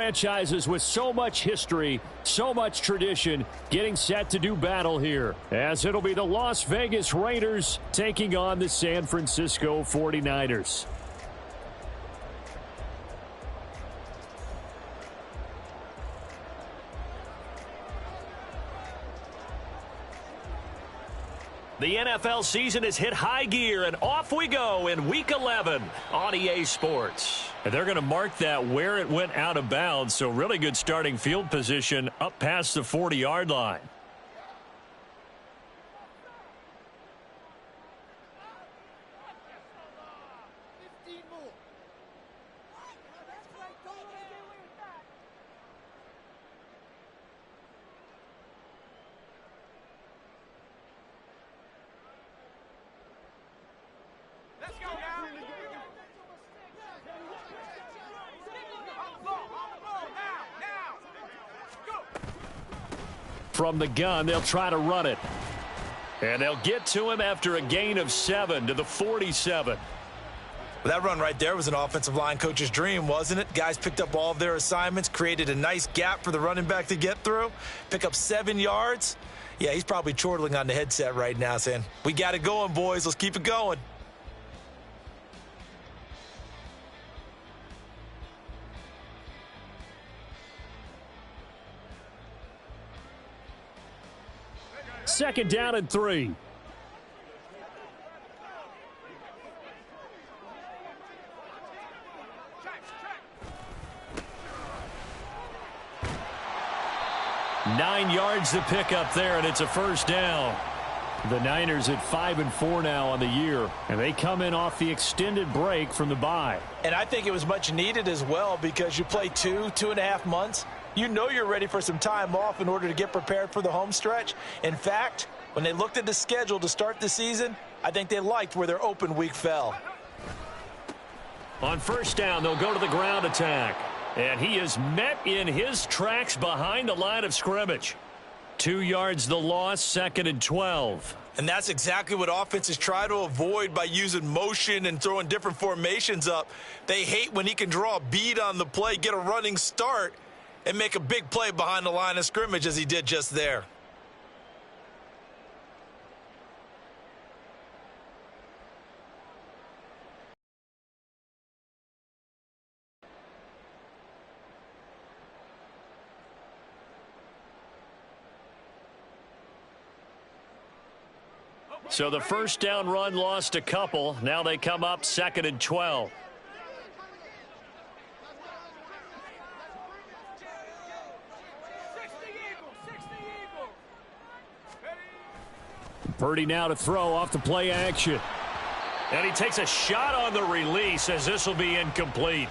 franchises with so much history, so much tradition, getting set to do battle here, as it'll be the Las Vegas Raiders taking on the San Francisco 49ers. The NFL season has hit high gear, and off we go in Week 11 on EA Sports. And they're going to mark that where it went out of bounds, so really good starting field position up past the 40-yard line. From the gun, they'll try to run it. And they'll get to him after a gain of 7 to the 47. Well, that run right there was an offensive line coach's dream, wasn't it? Guys picked up all of their assignments, created a nice gap for the running back to get through, pick up 7 yards. Yeah, he's probably chortling on the headset right now saying, we got it going, boys. Let's keep it going. Second down and 3. Nine yards to pick up there, and it's a first down. The Niners at 5-4 now on the year, and they come in off the extended break from the bye. And I think it was much needed as well, because you play 2.5 months. You know you're ready for some time off in order to get prepared for the home stretch. In fact, when they looked at the schedule to start the season, I think they liked where their open week fell. On first down, they'll go to the ground attack. And he is met in his tracks behind the line of scrimmage. 2 yards the loss, 2nd and 12. And that's exactly what offenses try to avoid by using motion and throwing different formations up. They hate when he can draw a bead on the play, get a running start, and make a big play behind the line of scrimmage as he did just there. So the first down run lost a couple. Now they come up 2nd and 12. Purdy now to throw off the play action. And he takes a shot on the release as this will be incomplete.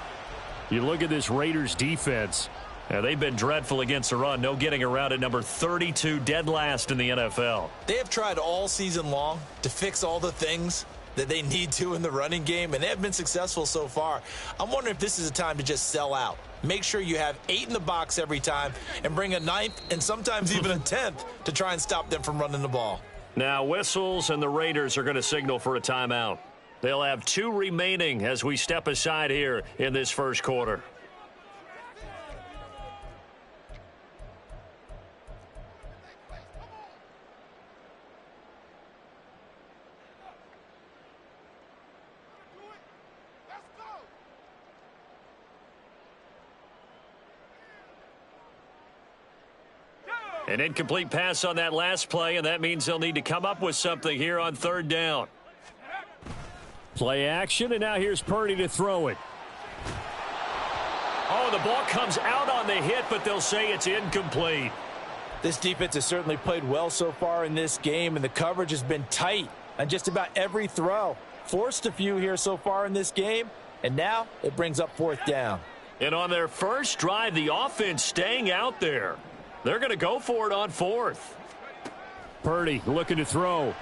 You look at this Raiders defense. They've been dreadful against the run. No getting around at number 32, dead last in the NFL. They have tried all season long to fix all the things that they need to in the running game, and they have been successful so far. I'm wondering if this is a time to just sell out. Make sure you have 8 in the box every time and bring a 9th and sometimes even a 10th to try and stop them from running the ball. Now whistles, and the Raiders are going to signal for a timeout. They'll have 2 remaining as we step aside here in this first quarter. An incomplete pass on that last play, and that means they'll need to come up with something here on 3rd down. Play action, and now here's Purdy to throw it. Oh, the ball comes out on the hit, but they'll say it's incomplete. This defense has certainly played well so far in this game, and the coverage has been tight on just about every throw. Forced a few here so far in this game, and now it brings up 4th down. And on their first drive, the offense staying out there. They're going to go for it on 4th. Purdy looking to throw.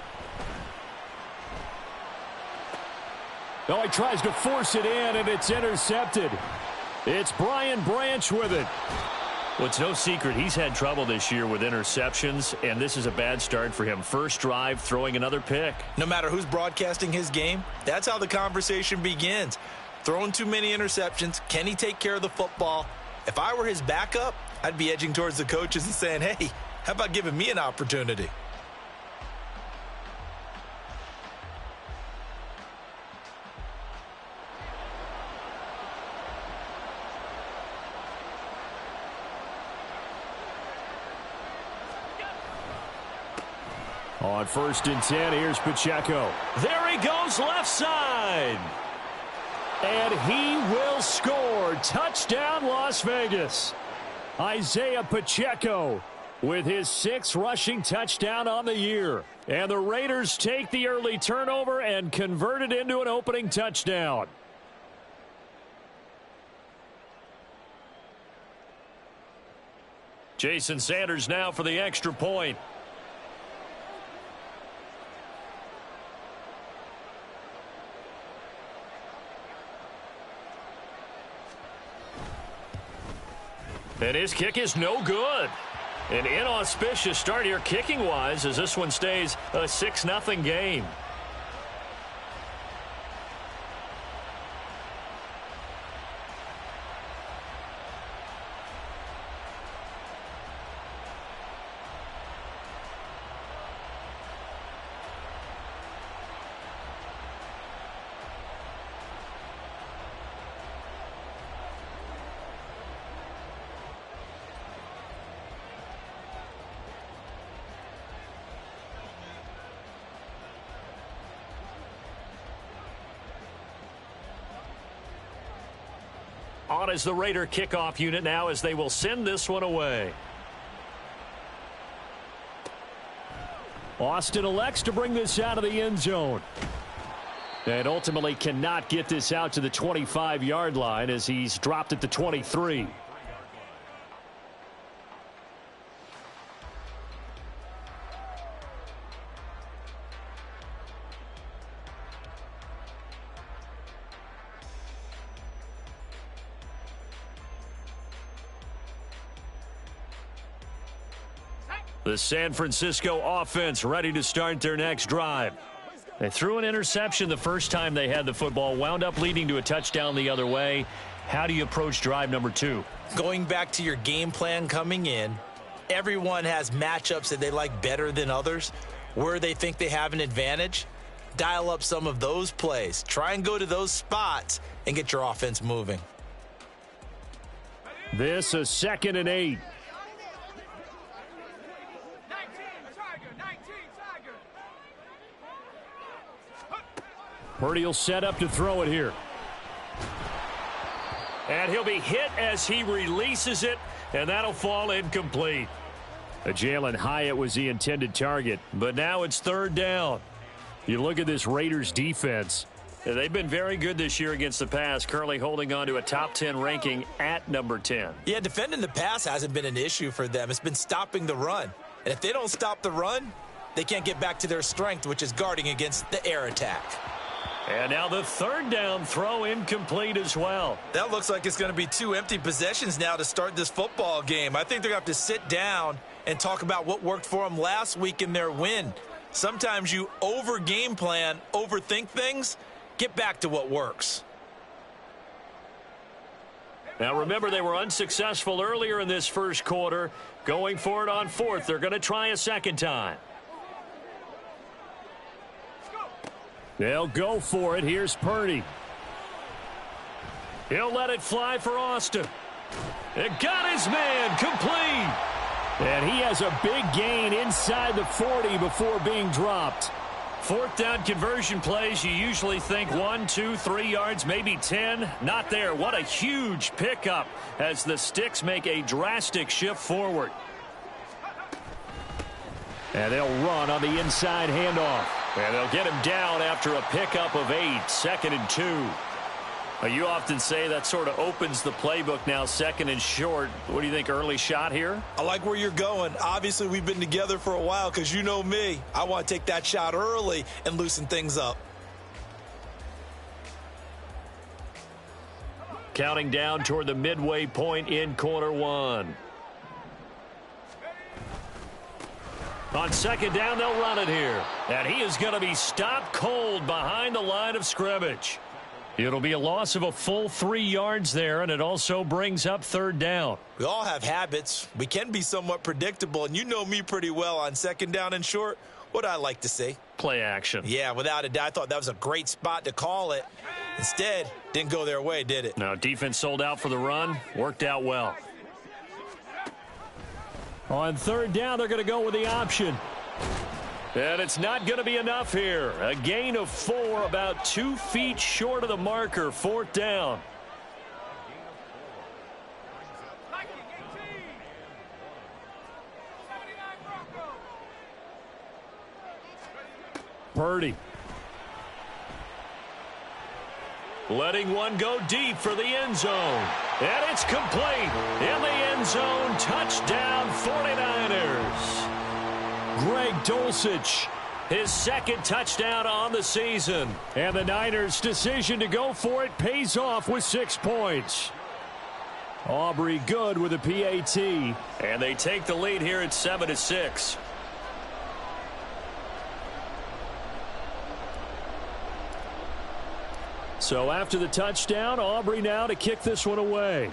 Oh, he tries to force it in, and it's intercepted. It's Brian Branch with it. Well, it's no secret he's had trouble this year with interceptions, and this is a bad start for him. First drive, throwing another pick. No matter who's broadcasting his game, that's how the conversation begins. Throwing too many interceptions. Can he take care of the football? If I were his backup, I'd be edging towards the coaches and saying, hey, how about giving me an opportunity? On 1st and 10, here's Pacheco. There he goes left side. And he will score. Touchdown, Las Vegas. Isaiah Pacheco with his 6th rushing touchdown on the year. And the Raiders take the early turnover and convert it into an opening touchdown. Jason Sanders now for the extra point. And his kick is no good. An inauspicious start here kicking-wise as this one stays a 6-0 game. On is the Raider kickoff unit now as they will send this one away. Austin elects to bring this out of the end zone. And ultimately cannot get this out to the 25-yard line as he's dropped at the 23. The San Francisco offense ready to start their next drive. They threw an interception the first time they had the football, wound up leading to a touchdown the other way. How do you approach drive number 2? Going back to your game plan coming in, everyone has matchups that they like better than others, where they think they have an advantage. Dial up some of those plays. Try and go to those spots and get your offense moving. This is 2nd and 8. Purdy will set up to throw it here. And he'll be hit as he releases it, and that'll fall incomplete. Jalen Hyatt was the intended target, but now it's 3rd down. You look at this Raiders defense. They've been very good this year against the pass, currently holding on to a top 10 ranking at number 10. Yeah, defending the pass hasn't been an issue for them. It's been stopping the run. And if they don't stop the run, they can't get back to their strength, which is guarding against the air attack. And now the 3rd down throw incomplete as well. That looks like it's going to be 2 empty possessions now to start this football game. I think they're going to have to sit down and talk about what worked for them last week in their win. Sometimes you over-game plan, overthink things. Get back to what works. Now remember, they were unsuccessful earlier in this first quarter. Going for it on 4th. They're going to try a second time. They'll go for it. Here's Purdy. He'll let it fly for Austin. It got his man complete. And he has a big gain inside the 40 before being dropped. 4th down conversion plays, you usually think 1, 2, 3 yards, maybe 10. Not there. What a huge pickup as the Sticks make a drastic shift forward. And they'll run on the inside handoff. And they'll get him down after a pickup of 8, 2nd and 2. You often say that sort of opens the playbook now, 2nd and short. What do you think, early shot here? I like where you're going. Obviously, we've been together for a while because you know me. I want to take that shot early and loosen things up. Counting down toward the midway point in quarter 1. On 2nd down, they'll run it here. And he is going to be stopped cold behind the line of scrimmage. It'll be a loss of a full 3 yards there, and it also brings up third down. We all have habits. We can be somewhat predictable, and you know me pretty well on second down and short. What I like to say? Play action. Yeah, without a doubt. I thought that was a great spot to call it. Instead, didn't go their way, did it? Now, defense sold out for the run. Worked out well. On third down, they're going to go with the option. And it's not going to be enough here. A gain of 4, about 2 feet short of the marker. Fourth down. Purdy. Letting one go deep for the end zone. And it's complete. In the end zone, touchdown 49ers. Greg Dulcich, His second touchdown on the season. and the Niners' decision to go for it pays off with 6 points. Aubrey good with a PAT. And they take the lead here at 7-6. So after the touchdown, Aubrey now to kick this one away.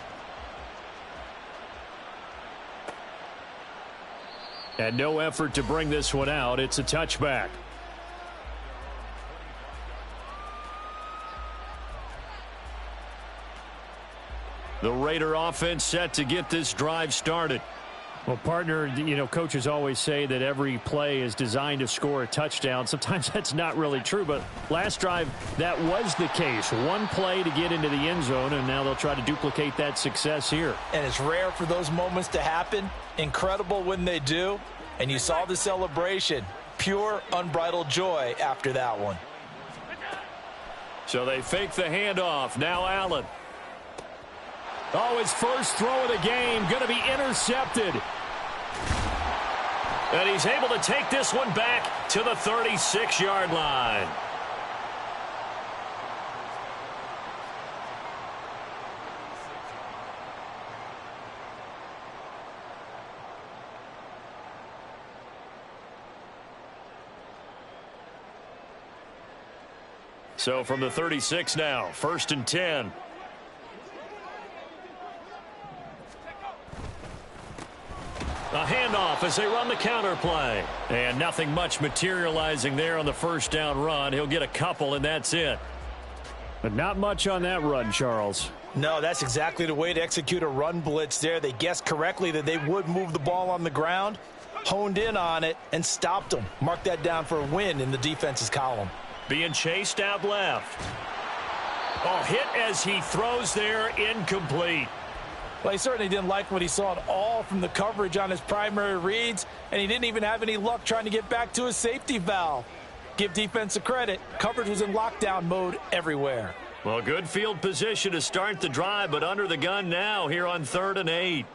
And no effort to bring this one out. It's a touchback. The Raider offense set to get this drive started. Well, partner, you know, coaches always say that every play is designed to score a touchdown. Sometimes that's not really true, but last drive, that was the case. One play to get into the end zone, and now they'll try to duplicate that success here. And it's rare for those moments to happen. Incredible when they do. And you saw the celebration. Pure, unbridled joy after that one. So they fake the handoff. Now Allen. Oh, his first throw of the game going to be intercepted. And he's able to take this one back to the 36-yard line. So from the 36 now, 1st and 10. A handoff as they run the counter play. And nothing much materializing there on the first down run. He'll get a couple, and that's it. But not much on that run, Charles. No, that's exactly the way to execute a run blitz there. They guessed correctly that they would move the ball on the ground, honed in on it, and stopped them. Mark that down for a win in the defense's column. Being chased out left. Oh, hit as he throws there, incomplete. Well, he certainly didn't like what he saw at all from the coverage on his primary reads, and he didn't even have any luck trying to get back to his safety valve. Give defense a credit. Coverage was in lockdown mode everywhere. Well, good field position to start the drive, but under the gun now here on 3rd and 8.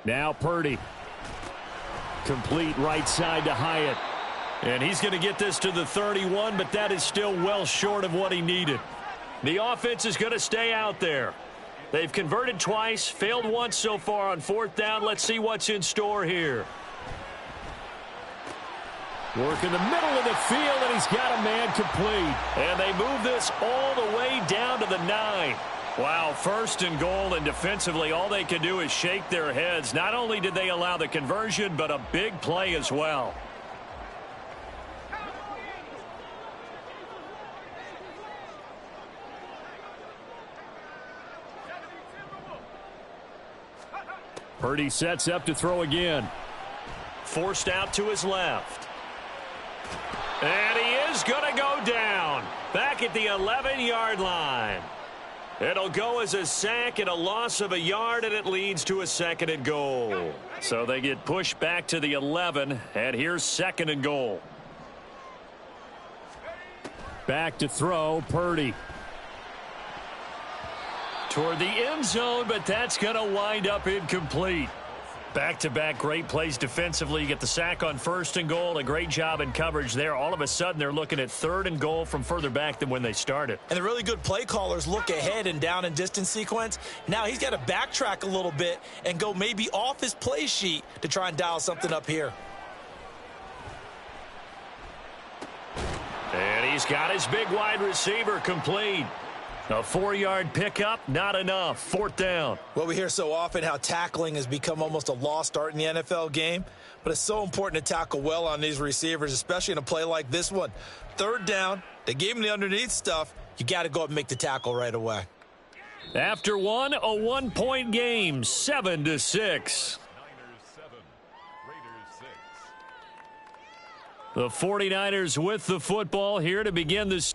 Now Purdy. Complete right side to Hyatt. And he's going to get this to the 31, but that is still well short of what he needed. The offense is going to stay out there. They've converted twice, failed once so far on 4th down. Let's see what's in store here. Work in the middle of the field, and he's got a man complete. And they move this all the way down to the 9. Wow, 1st and goal, and defensively all they can do is shake their heads. Not only did they allow the conversion, but a big play as well. Purdy sets up to throw again. Forced out to his left. And he is going to go down. Back at the 11-yard line. It'll go as a sack and a loss of a yard, and it leads to a 2nd and goal. So they get pushed back to the 11, and here's 2nd and goal. Back to throw, Purdy. Toward the end zone, but that's going to wind up incomplete. Back-to-back great plays defensively. You get the sack on 1st and goal. A great job in coverage there. All of a sudden, they're looking at 3rd and goal from further back than when they started. And the really good play callers look ahead and down and distance sequence. Now he's got to backtrack a little bit and go maybe off his play sheet to try and dial something up here. He's got his big wide receiver complete. A 4-yard pickup, not enough. 4th down. Well, we hear so often how tackling has become almost a lost art in the NFL game, but it's so important to tackle well on these receivers, especially in a play like this one. 3rd down, they gave him the underneath stuff. You got to go up and make the tackle right away. After one, a 1-point game, 7-6. The 49ers with the football here to begin this.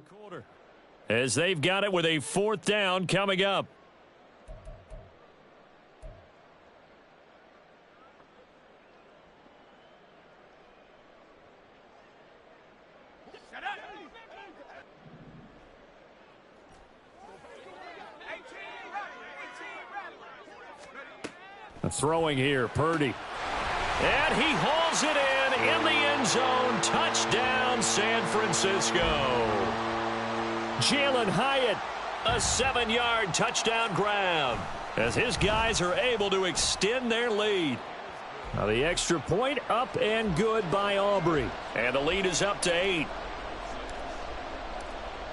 Quarter, as they've got it with a 4th down coming up. Throwing here, Purdy. And he hauls it in the end zone. Touchdown, San Francisco. Jalen Hyatt, a 7-yard touchdown grab as his guys are able to extend their lead. Now the extra point up and good by Aubrey. And the lead is up to 8.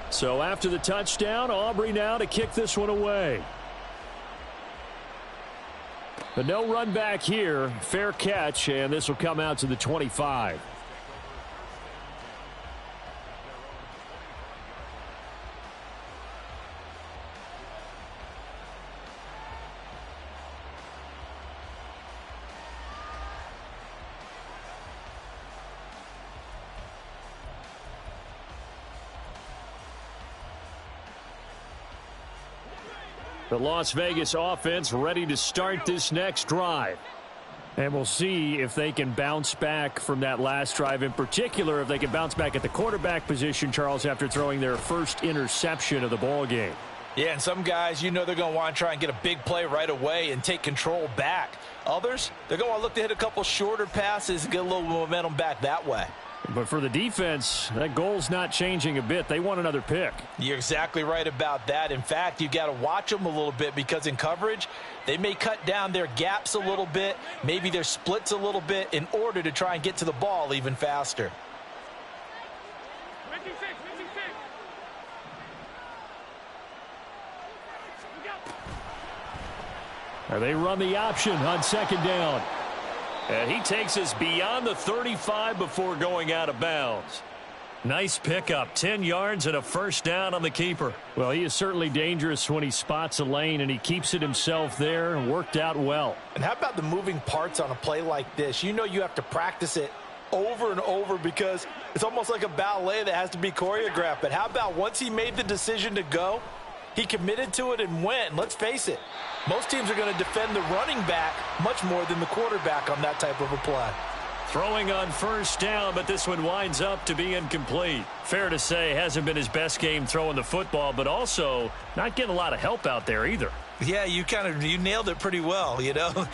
So after the touchdown, Aubrey now to kick this one away. But no run back here. Fair catch, and this will come out to the 25. The Las Vegas offense ready to start this next drive. And we'll see if they can bounce back from that last drive. In particular, if they can bounce back at the quarterback position, Charles, after throwing their first interception of the ball game. Yeah, and some guys, you know they're going to want to try and get a big play right away and take control back. Others, they're going to want to look to hit a couple shorter passes and get a little momentum back that way. But for the defense, that goal's not changing a bit. They want another pick. You're exactly right about that. In fact, you got to watch them a little bit because in coverage, they may cut down their gaps a little bit, maybe their splits a little bit in order to try and get to the ball even faster. Now they run the option on 2nd down. And he takes us beyond the 35 before going out of bounds. Nice pickup, 10 yards and a 1st down on the keeper. Well, he is certainly dangerous when he spots a lane, and he keeps it himself there and worked out well. And how about the moving parts on a play like this? You know you have to practice it over and over because it's almost like a ballet that has to be choreographed. But how about once he made the decision to go, he committed to it and went. And let's face it, most teams are going to defend the running back much more than the quarterback on that type of a play. Throwing on 1st down, but this one winds up to be incomplete. Fair to say, hasn't been his best game throwing the football, but also not getting a lot of help out there either. Yeah, you nailed it pretty well, you know.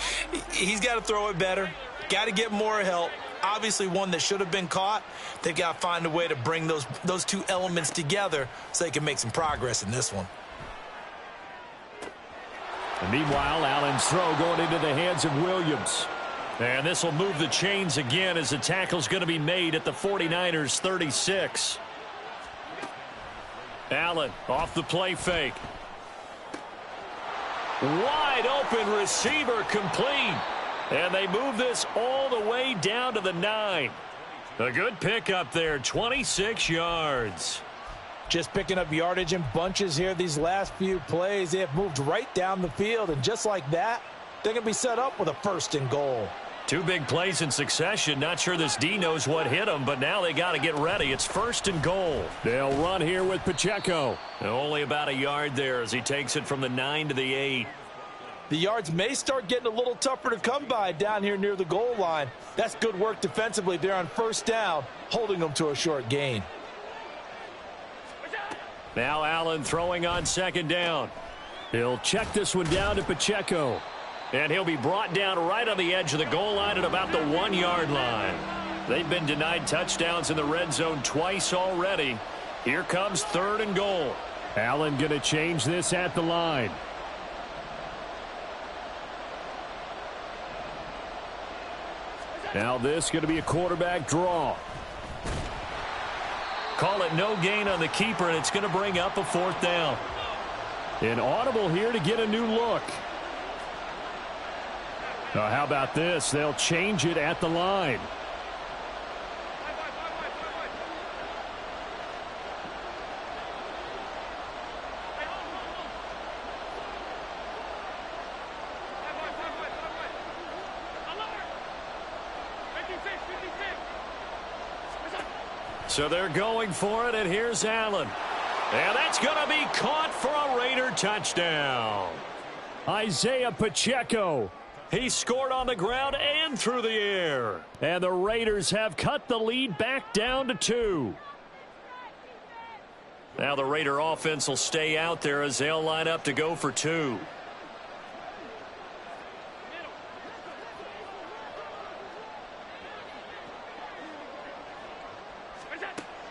He's got to throw it better, got to get more help. Obviously one that should have been caught. They've got to find a way to bring those two elements together so they can make some progress in this one. And meanwhile, Allen's throw going into the hands of Williams. And this will move the chains again as the tackle's going to be made at the 49ers 36. Allen off the play fake. Wide open receiver complete. And they move this all the way down to the 9. A good pickup there, 26 yards. Just picking up yardage in bunches here these last few plays. They have moved right down the field, and just like that, they're going to be set up with a 1st and goal. 2 big plays in succession. Not sure this D knows what hit them, but now they got to get ready. It's 1st and goal. They'll run here with Pacheco. Only about a yard there as he takes it from the 9 to the 8. The yards may start getting a little tougher to come by down here near the goal line. That's good work defensively there on first down, holding them to a short gain. Now Allen throwing on second down. He'll check this one down to Pacheco. And he'll be brought down right on the edge of the goal line at about the 1-yard line. They've been denied touchdowns in the red zone twice already. Here comes 3rd and goal. Allen going to change this at the line. Now this going to be a quarterback draw. Call it no gain on the keeper, and it's going to bring up a 4th down. An audible here to get a new look. Now how about this? They'll change it at the line. So they're going for it, and here's Allen. And that's going to be caught for a Raider touchdown. Isaiah Pacheco. He scored on the ground and through the air. And the Raiders have cut the lead back down to 2. Now the Raider offense will stay out there as they'll line up to go for 2.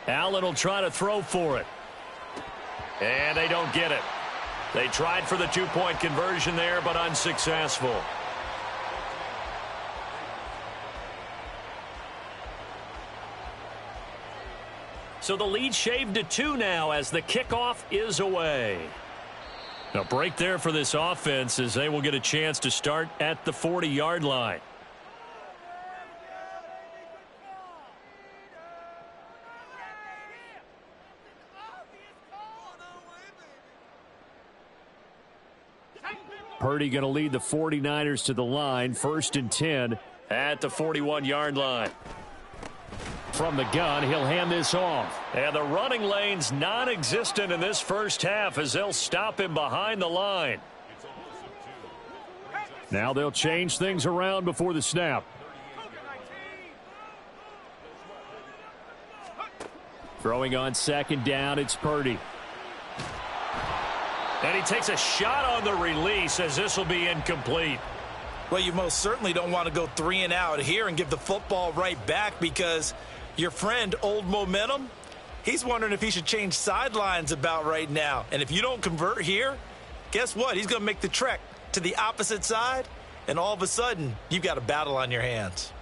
Allen will try to throw for it. And they don't get it. They tried for the 2-point conversion there, but unsuccessful. So the lead shaved to 2 now as the kickoff is away. A break there for this offense as they will get a chance to start at the 40-yard line. Purdy going to lead the 49ers to the line, 1st and 10 at the 41-yard line. From the gun, he'll hand this off. And the running lane's non-existent in this first half as they'll stop him behind the line. Now they'll change things around before the snap. Throwing on second down, it's Purdy. And he takes a shot on the release as this will be incomplete. Well, you most certainly don't want to go 3 and out here and give the football right back because your friend, Old Momentum, he's wondering if he should change sidelines about right now. And if you don't convert here, guess what? He's going to make the trek to the opposite side, and all of a sudden, you've got a battle on your hands.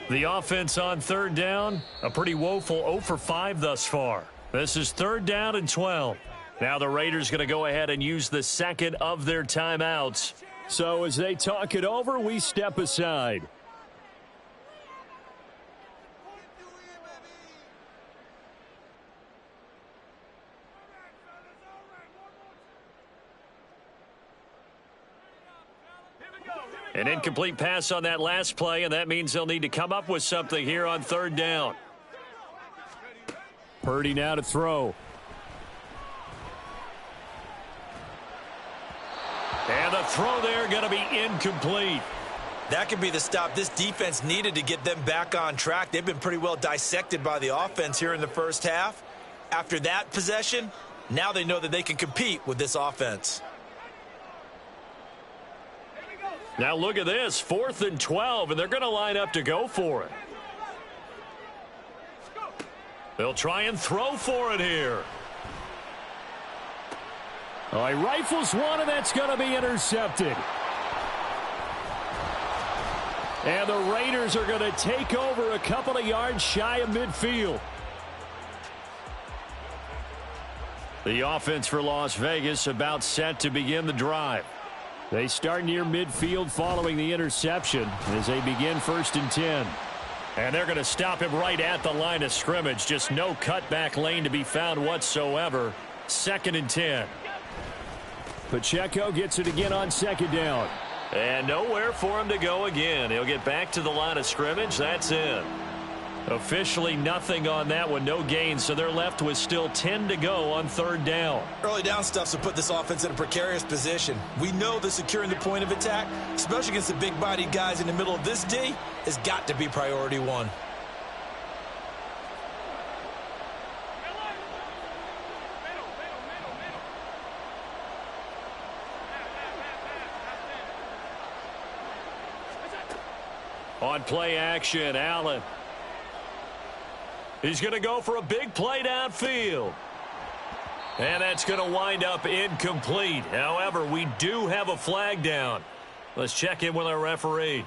The offense on 3rd down, a pretty woeful 0 for 5 thus far. This is 3rd down and 12. Now the Raiders going to go ahead and use the second of their timeouts. So as they talk it over, we step aside. An incomplete pass on that last play, and that means they'll need to come up with something here on 3rd down. Purdy now to throw. And the throw there going to be incomplete. That could be the stop this defense needed to get them back on track. They've been pretty well dissected by the offense here in the first half. After that possession, now they know that they can compete with this offense. Now look at this, 4th and 12, and they're going to line up to go for it. They'll try and throw for it here. Oh, he rifles one, and that's going to be intercepted. And the Raiders are going to take over a couple of yards shy of midfield. The offense for Las Vegas about set to begin the drive. They start near midfield following the interception as they begin 1st and 10. And they're going to stop him right at the line of scrimmage. Just no cutback lane to be found whatsoever. 2nd and 10. Pacheco gets it again on 2nd down. And nowhere for him to go again. He'll get back to the line of scrimmage. That's in. Officially nothing on that one, no gain, so they're left with still 10 to go on third down. Early down stuff to put this offense in a precarious position. We know that securing the point of attack, especially against the big-bodied guys in the middle of this D, has got to be priority one. On play action, Allen. He's going to go for a big play downfield. And that's going to wind up incomplete. However, we do have a flag down. Let's check in with our referee.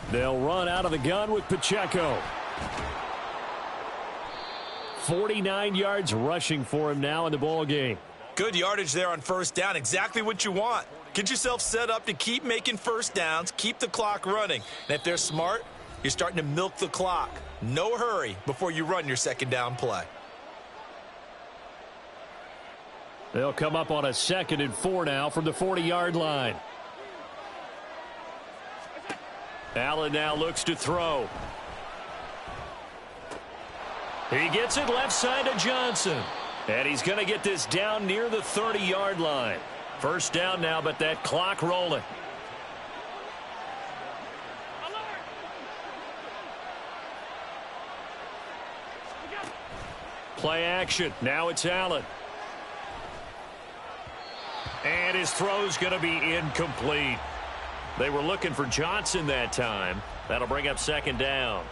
They'll run out of the gun with Pacheco. 49 yards rushing for him now in the ball game. Good yardage there on first down. Exactly what you want. Get yourself set up to keep making first downs, keep the clock running. And if they're smart, you're starting to milk the clock. No hurry before you run your second down play. They'll come up on a 2nd and 4 now from the 40-yard line. Allen now looks to throw. He gets it left side to Johnson. And he's going to get this down near the 30-yard line. First down now, but that clock rolling. Play action. Now it's Allen. And his throw's going to be incomplete. They were looking for Johnson that time. That'll bring up second down.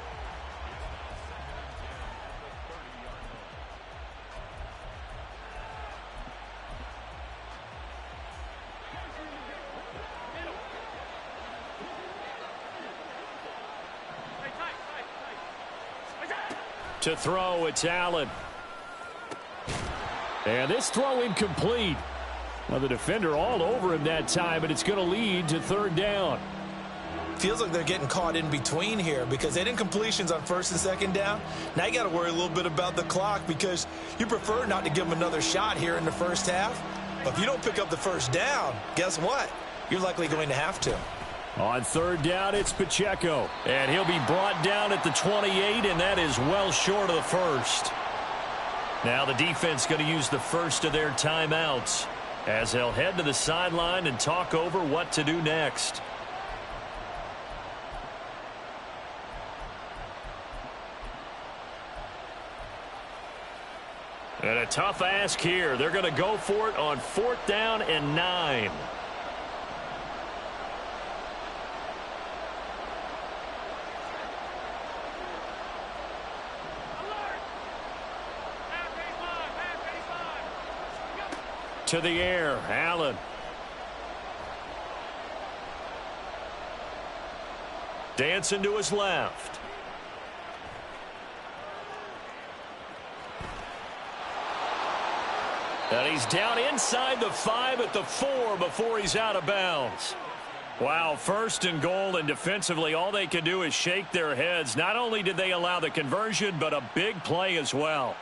To throw, it's Allen. And this throw incomplete. Now the defender all over him that time, but it's going to lead to third down. Feels like they're getting caught in between here because they didn't incompletions on first and second down. Now you got to worry a little bit about the clock because you prefer not to give them another shot here in the first half. But if you don't pick up the first down, guess what? You're likely going to have to. On third down, it's Pacheco. And he'll be brought down at the 28, and that is well short of the first. Now the defense going to use the first of their timeouts as they'll head to the sideline and talk over what to do next. And a tough ask here. They're going to go for it on 4th down and 9. To the air, Allen. Dancing to his left. And he's down inside the 5 at the 4 before he's out of bounds. Wow, 1st and goal, and defensively all they can do is shake their heads. Not only did they allow the conversion, but a big play as well.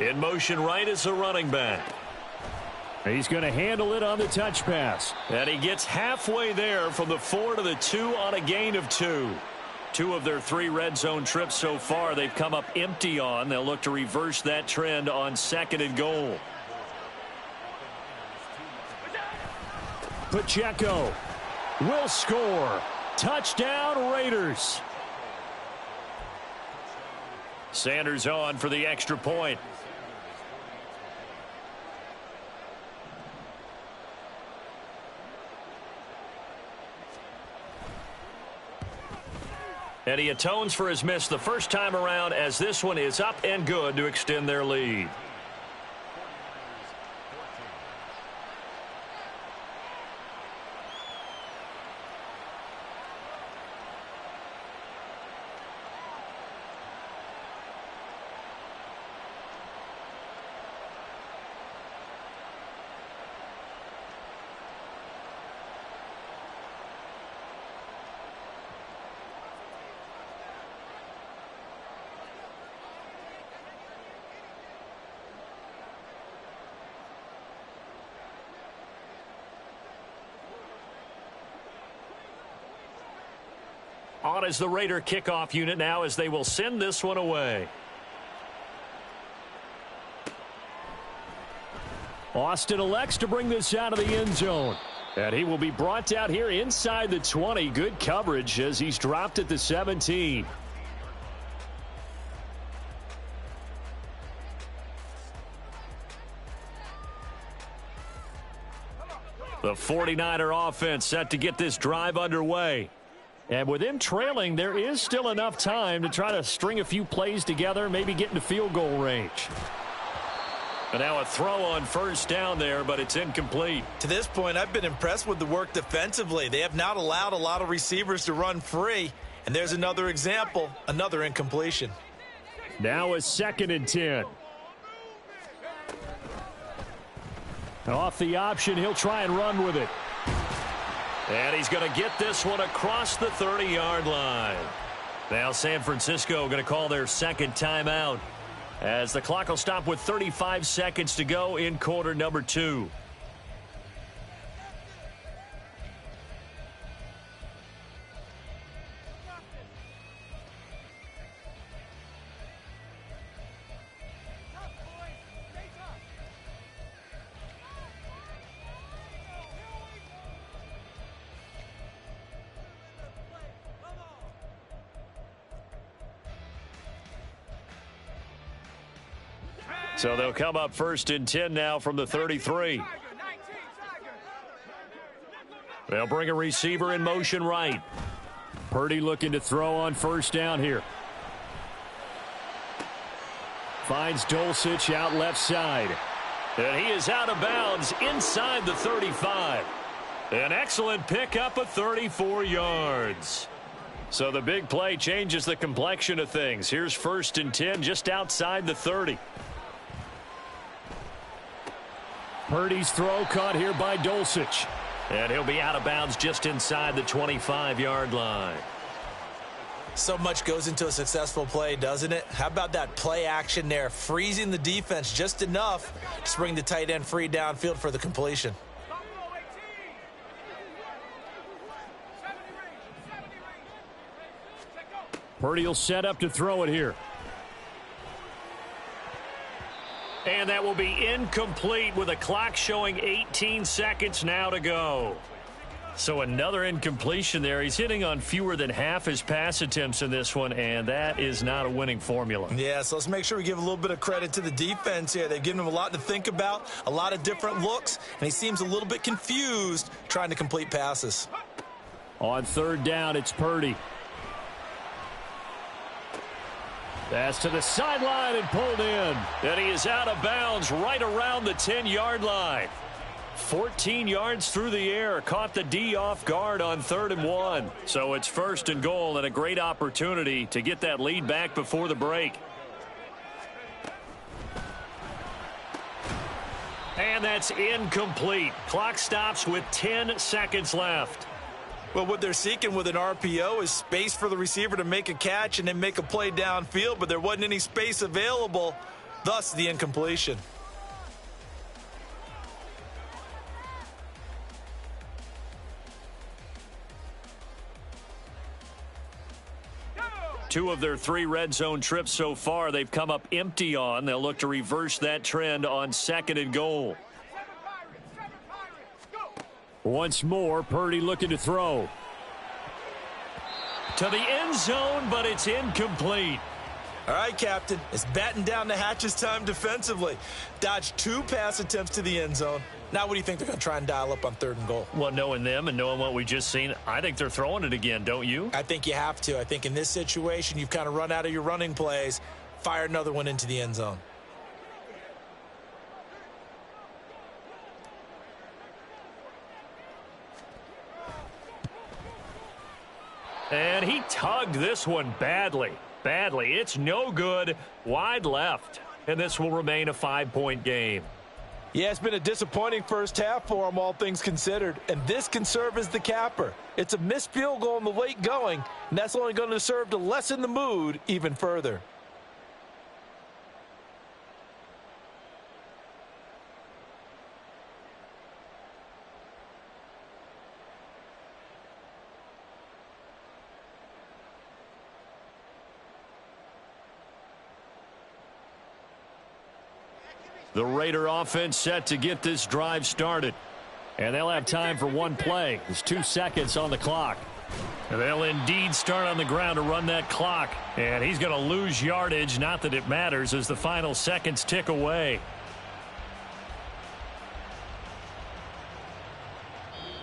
In motion right is the running back. He's going to handle it on the touch pass. And he gets halfway there from the 4 to the 2 on a gain of 2. 2 of their 3 red zone trips so far they've come up empty on. They'll look to reverse that trend on 2nd and goal. Pacheco will score. Touchdown Raiders. Sanders on for the extra point. And he atones for his miss the first time around as this one is up and good to extend their lead. on as the Raider kickoff unit now as they will send this one away. Austin elects to bring this out of the end zone. And he will be brought out here inside the 20. Good coverage as he's dropped at the 17. The 49er offense set to get this drive underway. And with them trailing, there is still enough time to try to string a few plays together, maybe get into field goal range. And now a throw on first down there, but it's incomplete. To this point, I've been impressed with the work defensively. They have not allowed a lot of receivers to run free. And there's another example, another incompletion. Now a 2nd and 10. Off the option, he'll try and run with it. And he's going to get this one across the 30-yard line. Now San Francisco going to call their second timeout as the clock will stop with 35 seconds to go in quarter number 2. So they'll come up 1st and 10 now from the 33. They'll bring a receiver in motion right. Purdy looking to throw on first down here. Finds Dulcich out left side. And he is out of bounds inside the 35. An excellent pickup of 34 yards. So the big play changes the complexion of things. Here's 1st and 10 just outside the 30. Purdy's throw caught here by Dulcich. And he'll be out of bounds just inside the 25-yard line. So much goes into a successful play, doesn't it? How about that play action there, freezing the defense just enough to bring the tight end free downfield for the completion. Purdy will set up to throw it here. And that will be incomplete with a clock showing 18 seconds now to go. So another incompletion there. He's hitting on fewer than half his pass attempts in this one, and that is not a winning formula. Yeah, so let's make sure we give a little bit of credit to the defense here. They've given him a lot to think about, a lot of different looks, and he seems a little bit confused trying to complete passes. On 3rd down, it's Purdy. Pass to the sideline and pulled in. And he is out of bounds right around the 10-yard line. 14 yards through the air. Caught the D off guard on 3rd and 1. So it's 1st and goal and a great opportunity to get that lead back before the break. And that's incomplete. Clock stops with 10 seconds left. Well, what they're seeking with an RPO is space for the receiver to make a catch and then make a play downfield, but there wasn't any space available, thus the incompletion. Two of their 3 red zone trips so far they've come up empty on. They'll look to reverse that trend on 2nd and goal. Once more, Purdy looking to throw. To the end zone, but it's incomplete. All right, Captain, it's batten down the hatches time defensively. Dodged 2 pass attempts to the end zone. Now what do you think they're going to try and dial up on 3rd and goal? Well, knowing them and knowing what we just seen, I think they're throwing it again, don't you? I think you have to. I think in this situation, you've kind of run out of your running plays. Fire another one into the end zone. And he tugged this one badly. Badly. It's no good. Wide left. And this will remain a 5-point game. Yeah, it's been a disappointing first half for them, all things considered. And this can serve as the capper. It's a missed field goal in the late going, and that's only going to serve to lessen the mood even further. The Raider offense set to get this drive started. And they'll have time for one play. There's 2 seconds on the clock. And they'll indeed start on the ground to run that clock. And he's going to lose yardage. Not that it matters as the final seconds tick away.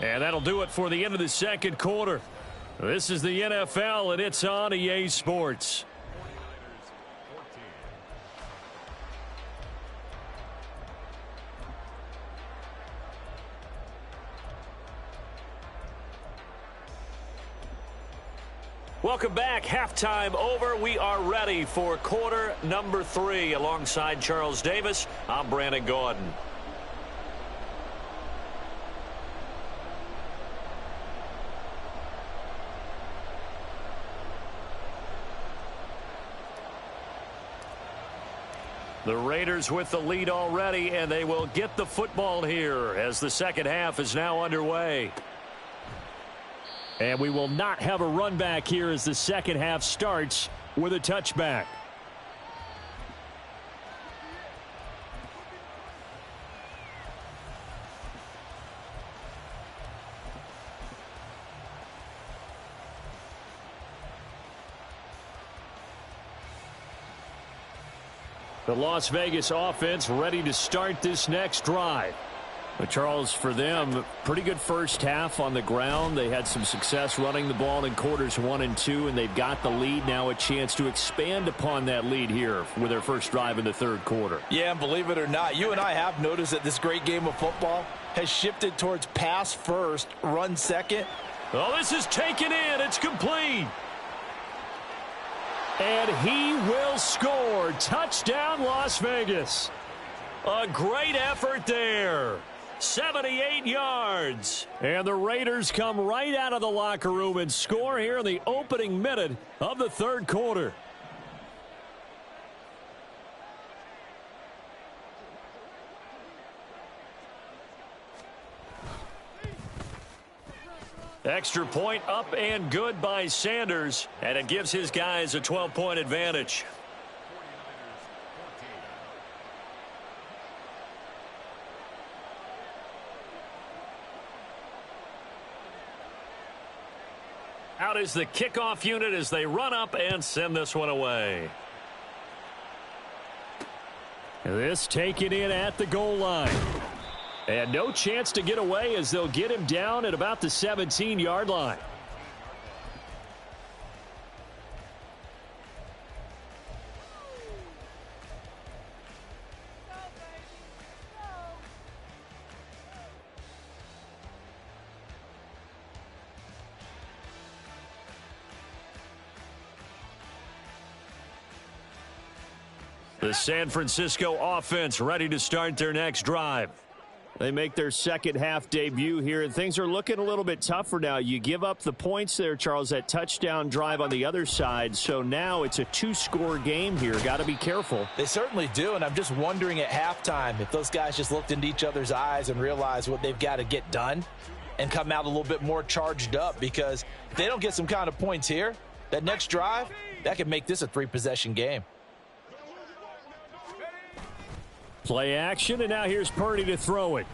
And that'll do it for the end of the second quarter. This is the NFL, and it's on EA Sports. Welcome back. Halftime over. We are ready for quarter number 3. Alongside Charles Davis, I'm Brandon Gaudin. The Raiders with the lead already, and they will get the football here as the second half is now underway. And we will not have a run back here as the second half starts with a touchback. The Las Vegas offense ready to start this next drive. But Charles, for them, pretty good first half on the ground. They had some success running the ball in quarters 1 and 2, and they've got the lead. Now a chance to expand upon that lead here with their first drive in the third quarter. Yeah, and believe it or not, you and I have noticed that this great game of football has shifted towards pass first, run second. Oh, this is taken in. It's complete. And he will score. Touchdown, Las Vegas. A great effort there. 78 yards. And the Raiders come right out of the locker room and score here in the opening minute of the third quarter. Extra point up and good by Sanders, and it gives his guys a 12-point advantage. Out is the kickoff unit as they run up and send this one away. This taken in at the goal line. And no chance to get away as they'll get him down at about the 17-yard line. The San Francisco offense ready to start their next drive. They make their second half debut here, and things are looking a little bit tougher now. You give up the points there, Charles, that touchdown drive on the other side. So now it's a 2-score game here. Got to be careful. They certainly do, and I'm just wondering at halftime if those guys just looked into each other's eyes and realized what they've got to get done and come out a little bit more charged up, because if they don't get some kind of points here, that next drive, that could make this a 3-possession game. Play action, and now here's Purdy to throw it.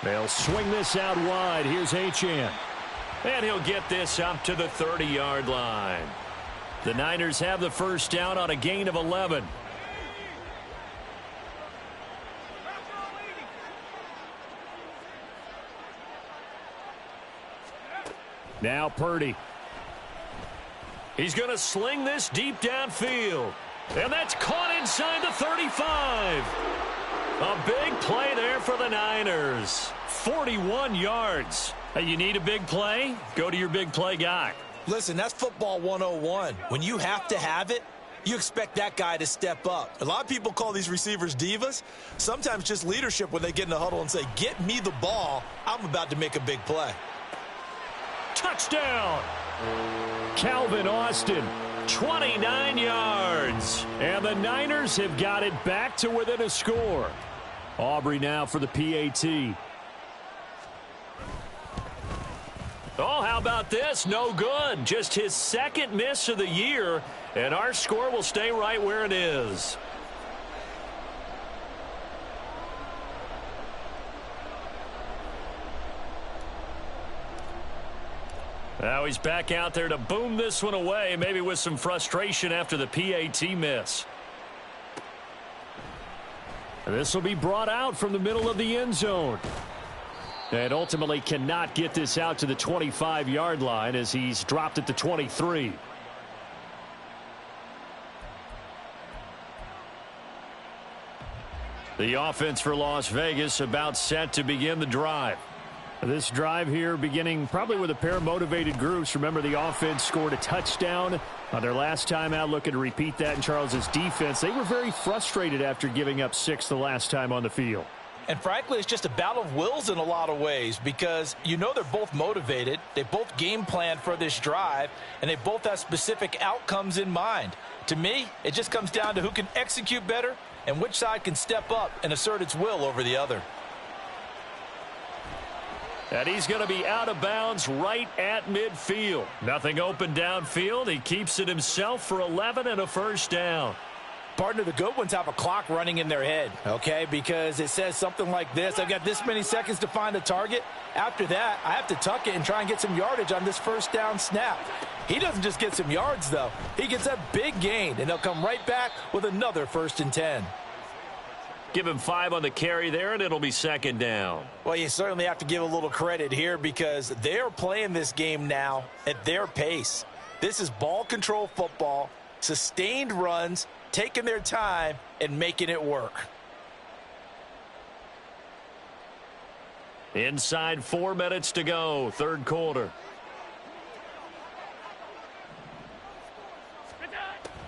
They'll swing this out wide. Here's Achane. And he'll get this up to the 30-yard line. The Niners have the first down on a gain of 11. Now Purdy. He's going to sling this deep downfield. And that's caught inside the 35. A big play there for the Niners. 41 yards. Hey, you need a big play? Go to your big play guy. Listen, that's football 101. When you have to have it, you expect that guy to step up. A lot of people call these receivers divas. Sometimes just leadership when they get in the huddle and say, get me the ball. I'm about to make a big play. Touchdown. Calvin Austin. 29 yards. And the Niners have got it back to within a score. Aubrey now for the PAT. Oh, how about this? No good. Just his second miss of the year. And our score will stay right where it is. Now he's back out there to boom this one away, maybe with some frustration after the PAT miss. And this will be brought out from the middle of the end zone. And ultimately cannot get this out to the 25-yard line as he's dropped at the 23. The offense for Las Vegas about set to begin the drive. This drive here beginning probably with a pair of motivated groups. Remember, the offense scored a touchdown on their last time out, looking to repeat that in Charles's defense. They were very frustrated after giving up 6 the last time on the field. And frankly, it's just a battle of wills in a lot of ways because you know they're both motivated. They both game planned for this drive, and they both have specific outcomes in mind. To me, it just comes down to who can execute better and which side can step up and assert its will over the other. And he's going to be out of bounds right at midfield. Nothing open downfield. He keeps it himself for 11 and a first down. Partner, the good ones have a clock running in their head, okay, because it says something like this. I've got this many seconds to find a target. After that, I have to tuck it and try and get some yardage on this first down snap. He doesn't just get some yards, though. He gets a big gain, and they'll come right back with another 1st and 10. Give him 5 on the carry there, and it'll be 2nd down. Well, you certainly have to give a little credit here because they're playing this game now at their pace. This is ball control football, sustained runs, taking their time and making it work. Inside 4 minutes to go, 3rd quarter.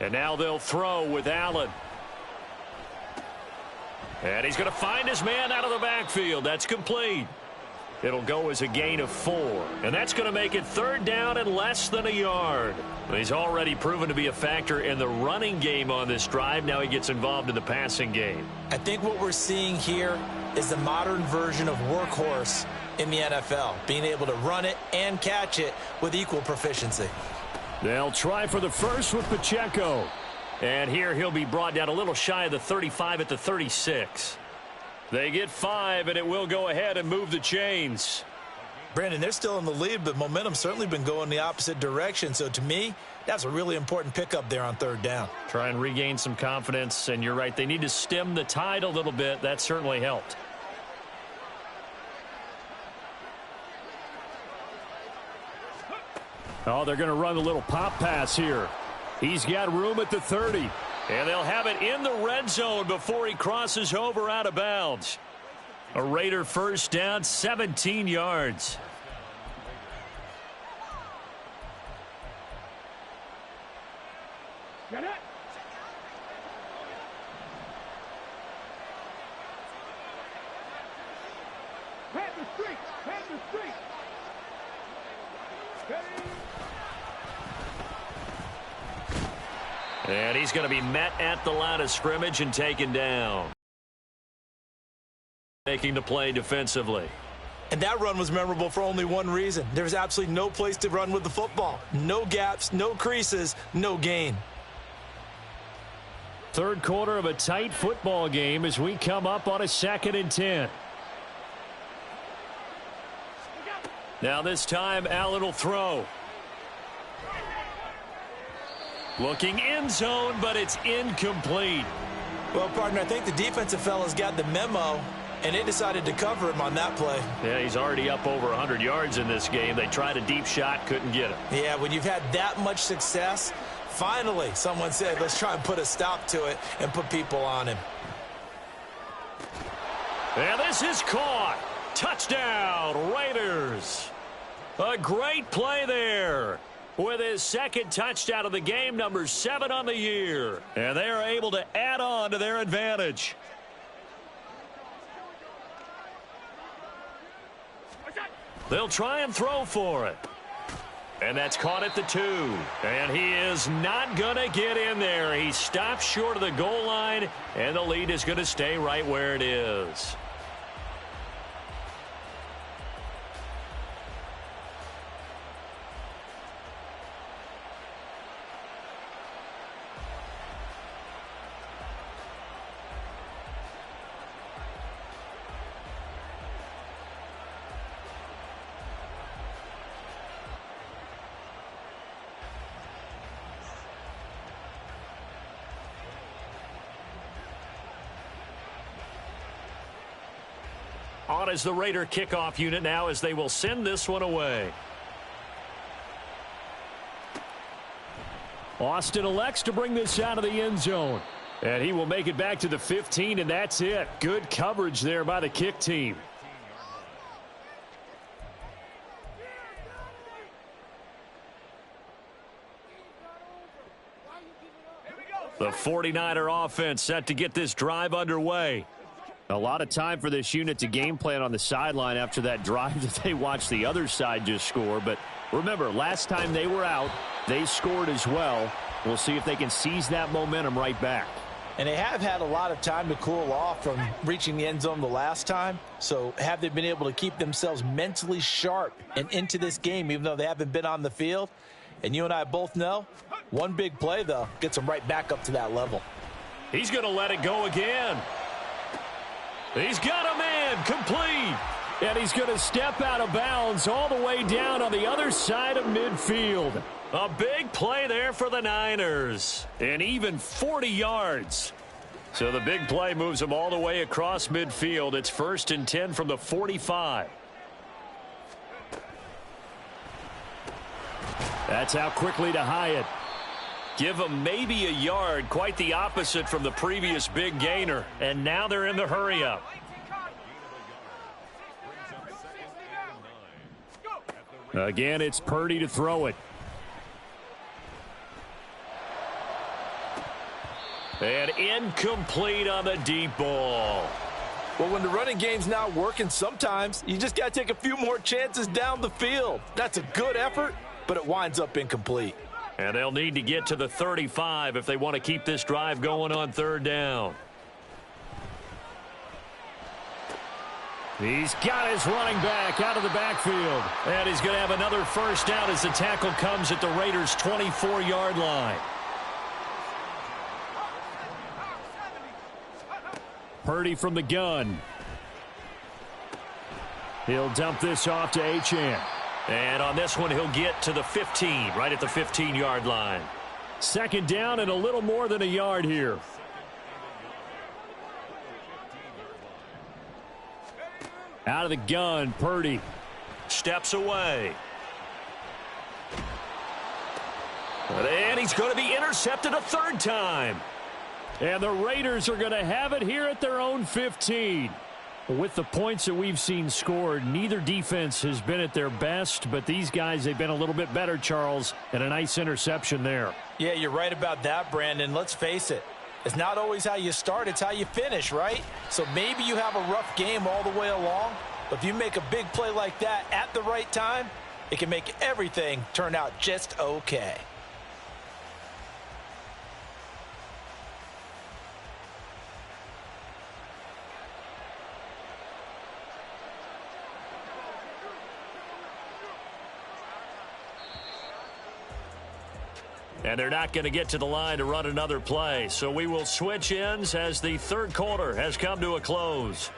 And now they'll throw with Allen. And he's going to find his man out of the backfield. That's complete. It'll go as a gain of 4. And that's going to make it 3rd down and less than a yard. He's already proven to be a factor in the running game on this drive. Now he gets involved in the passing game. I think what we're seeing here is the modern version of workhorse in the NFL, being able to run it and catch it with equal proficiency. They'll try for the first with Pacheco. And here he'll be brought down a little shy of the 35 at the 36. They get 5, and it will go ahead and move the chains. Brandon, they're still in the lead, but momentum's certainly been going the opposite direction. So to me, that's a really important pickup there on 3rd down. Try and regain some confidence, and you're right. They need to stem the tide a little bit. That certainly helped. Oh, they're going to run a little pop pass here. He's got room at the 30. And they'll have it in the red zone before he crosses over out of bounds. A Raider first down, 17 yards. Get it. Head the street. Head the street. And he's going to be met at the line of scrimmage and taken down. Making the play defensively. And that run was memorable for only one reason. There was absolutely no place to run with the football. No gaps, no creases, no gain. 3rd quarter of a tight football game as we come up on a 2nd and 10. Now this time Allen will throw. Looking end zone, but it's incomplete. Well, partner, I think the defensive fellas got the memo, and they decided to cover him on that play. Yeah, he's already up over 100 yards in this game. They tried a deep shot, couldn't get it. Yeah, when you've had that much success, finally someone said, let's try and put a stop to it and put people on him. And this is caught. Touchdown, Raiders. A great play there. With his 2nd touchdown of the game, number 7 on the year. And they are able to add on to their advantage. They'll try and throw for it. And that's caught at the 2. And he is not going to get in there. He stops short of the goal line, and the lead is going to stay right where it is. on as the Raider kickoff unit now as they will send this one away. Austin elects to bring this out of the end zone. And he will make it back to the 15, and that's it. Good coverage there by the kick team. The 49er offense set to get this drive underway. A lot of time for this unit to game plan on the sideline after that drive that they watched the other side just score. But remember, last time they were out, they scored as well. We'll see if they can seize that momentum right back. And they have had a lot of time to cool off from reaching the end zone the last time. So have they been able to keep themselves mentally sharp and into this game, even though they haven't been on the field? And you and I both know, one big play, though, gets them right back up to that level. He's going to let it go again. He's got a man complete. And he's going to step out of bounds all the way down on the other side of midfield. A big play there for the Niners. And even 40 yards. So the big play moves them all the way across midfield. It's 1st and 10 from the 45. That's out quickly to Hyatt. Give them maybe a yard, quite the opposite from the previous big gainer. And now they're in the hurry-up. Again, it's Purdy to throw it. And incomplete on the deep ball. Well, when the running game's not working, sometimes you just got to take a few more chances down the field. That's a good effort, but it winds up incomplete. And they'll need to get to the 35 if they want to keep this drive going on 3rd down. He's got his running back out of the backfield. And he's going to have another 1st down as the tackle comes at the Raiders' 24-yard line. Purdy from the gun. He'll dump this off to Achane. And on this one, he'll get to the 15, right at the 15-yard line. 2nd down and a little more than a yard here. Out of the gun, Purdy. Steps away. And he's going to be intercepted a 3rd time. And the Raiders are going to have it here at their own 15. With the points that we've seen scored, neither defense has been at their best, but these guys, they've been a little bit better, Charles, and a nice interception there. Yeah, you're right about that, Brandon. Let's face it. It's not always how you start, it's how you finish, right? So maybe you have a rough game all the way along, but if you make a big play like that at the right time, it can make everything turn out just okay. And they're not going to get to the line to run another play. So we will switch ends as the 3rd quarter has come to a close.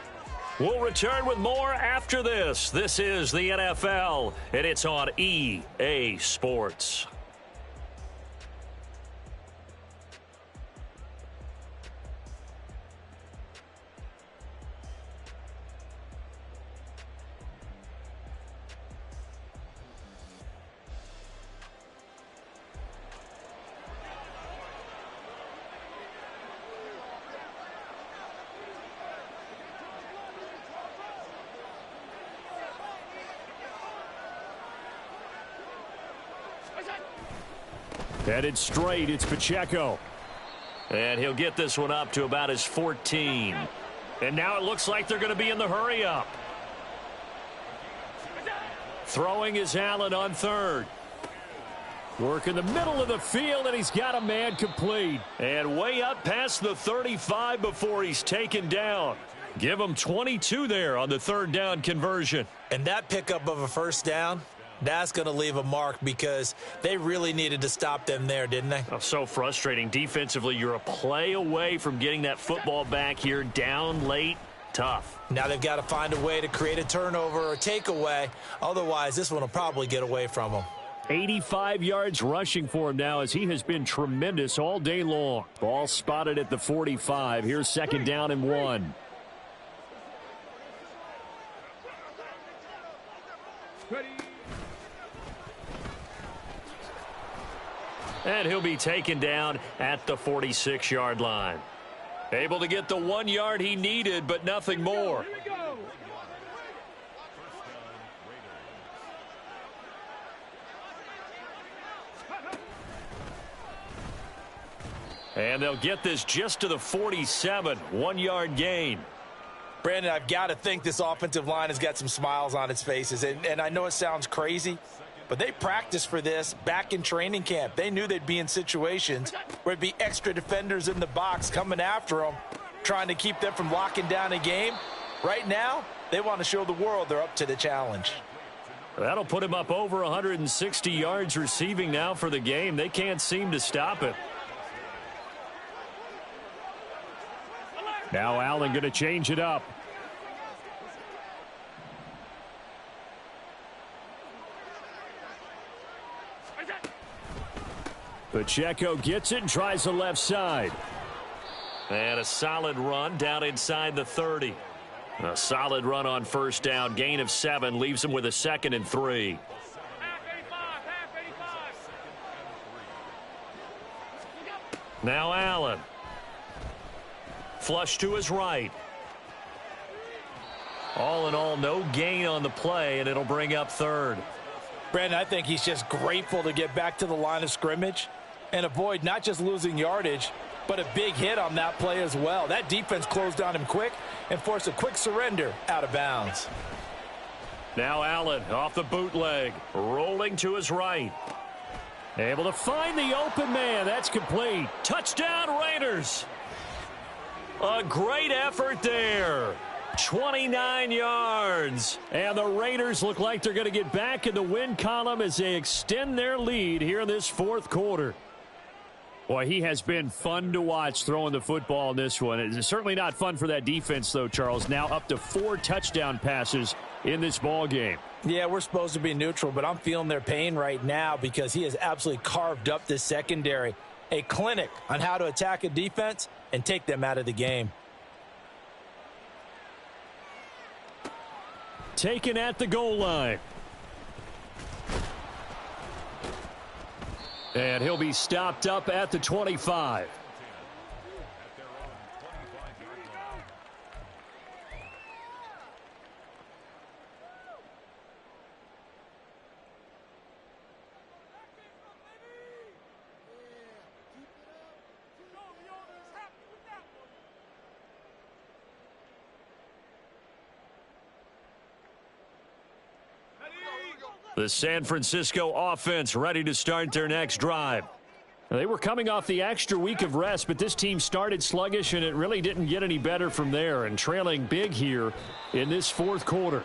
We'll return with more after this. This is the NFL, and it's on EA Sports. Headed straight, it's Pacheco. And he'll get this one up to about his 14. And now it looks like they're going to be in the hurry-up. Throwing is Allen on 3rd. Work in the middle of the field, and he's got a man complete. And way up past the 35 before he's taken down. Give him 22 there on the 3rd down conversion. And that pickup of a 1st down, that's going to leave a mark because they really needed to stop them there, didn't they? Oh, so frustrating. Defensively, you're a play away from getting that football back here down late. Tough. Now they've got to find a way to create a turnover or takeaway. Otherwise, this one will probably get away from them. 85 yards rushing for him now as he has been tremendous all day long. Ball spotted at the 45. Here's 2nd down and 1. And he'll be taken down at the 46-yard line. Able to get the 1 yard he needed, but nothing more. And they'll get this just to the 47, 1 yard gain. Brandon, I've got to think this offensive line has got some smiles on its faces. And I know it sounds crazy, but they practiced for this back in training camp. They knew they'd be in situations where it'd be extra defenders in the box coming after them, trying to keep them from locking down a game. Right now, they want to show the world they're up to the challenge. That'll put him up over 160 yards receiving now for the game. They can't seem to stop it. Now Allen going to change it up. Pacheco gets it and tries the left side. And a solid run down inside the 30. A solid run on first down. Gain of 7 leaves him with a 2nd and 3. Now Allen. Flush to his right. All in all, no gain on the play, and it'll bring up 3rd. Brandon, I think he's just grateful to get back to the line of scrimmage and avoid not just losing yardage, but a big hit on that play as well. That defense closed on him quick and forced a quick surrender out of bounds. Now Allen off the bootleg, rolling to his right. Able to find the open man. That's complete. Touchdown Raiders. A great effort there. 29 yards. And the Raiders look like they're going to get back in the win column as they extend their lead here in this 4th quarter. Boy, he has been fun to watch throwing the football in this one. It's certainly not fun for that defense, though, Charles. Now up to 4 touchdown passes in this ball game. Yeah, we're supposed to be neutral, but I'm feeling their pain right now because he has absolutely carved up this secondary. A clinic on how to attack a defense and take them out of the game. Taken at the goal line. And he'll be stopped up at the 25. The San Francisco offense ready to start their next drive. They were coming off the extra week of rest, but this team started sluggish, and it really didn't get any better from there, and trailing big here in this 4th quarter.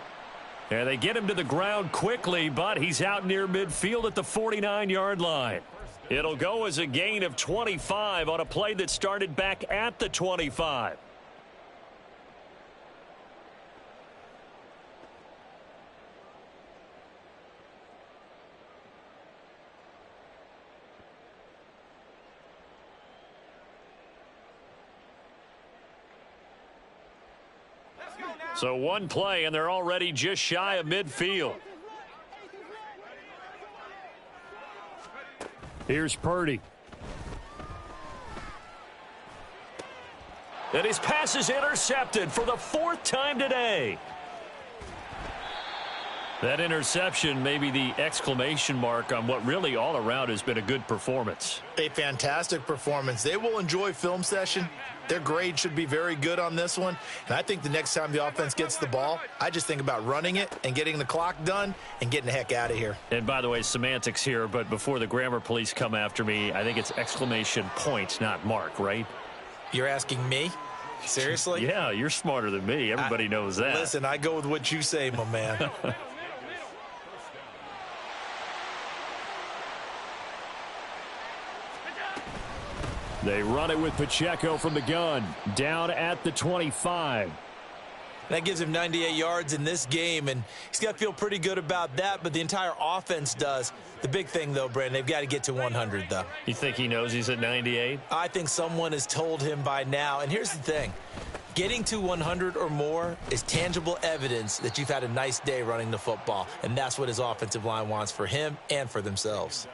And they get him to the ground quickly, but he's out near midfield at the 49-yard line. It'll go as a gain of 25 on a play that started back at the 25. So one play, and they're already just shy of midfield. Here's Purdy. And his pass is intercepted for the 4th time today. That interception may be the exclamation mark on what really all around has been a good performance. A fantastic performance. They will enjoy film session. Their grade should be very good on this one. And I think the next time the offense gets the ball, I just think about running it and getting the clock done and getting the heck out of here. And by the way, semantics here, but before the grammar police come after me, I think it's exclamation point, not mark, right? You're asking me? Seriously? Yeah, you're smarter than me. Everybody knows that. Listen, I go with what you say, my man. They run it with Pacheco from the gun, down at the 25. That gives him 98 yards in this game, and he's got to feel pretty good about that, but the entire offense does. The big thing, though, Brandon, they've got to get to 100, though. You think he knows he's at 98? I think someone has told him by now, and here's the thing. Getting to 100 or more is tangible evidence that you've had a nice day running the football, and that's what his offensive line wants for him and for themselves.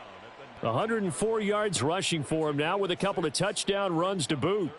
104 yards rushing for him now with a couple of touchdown runs to boot.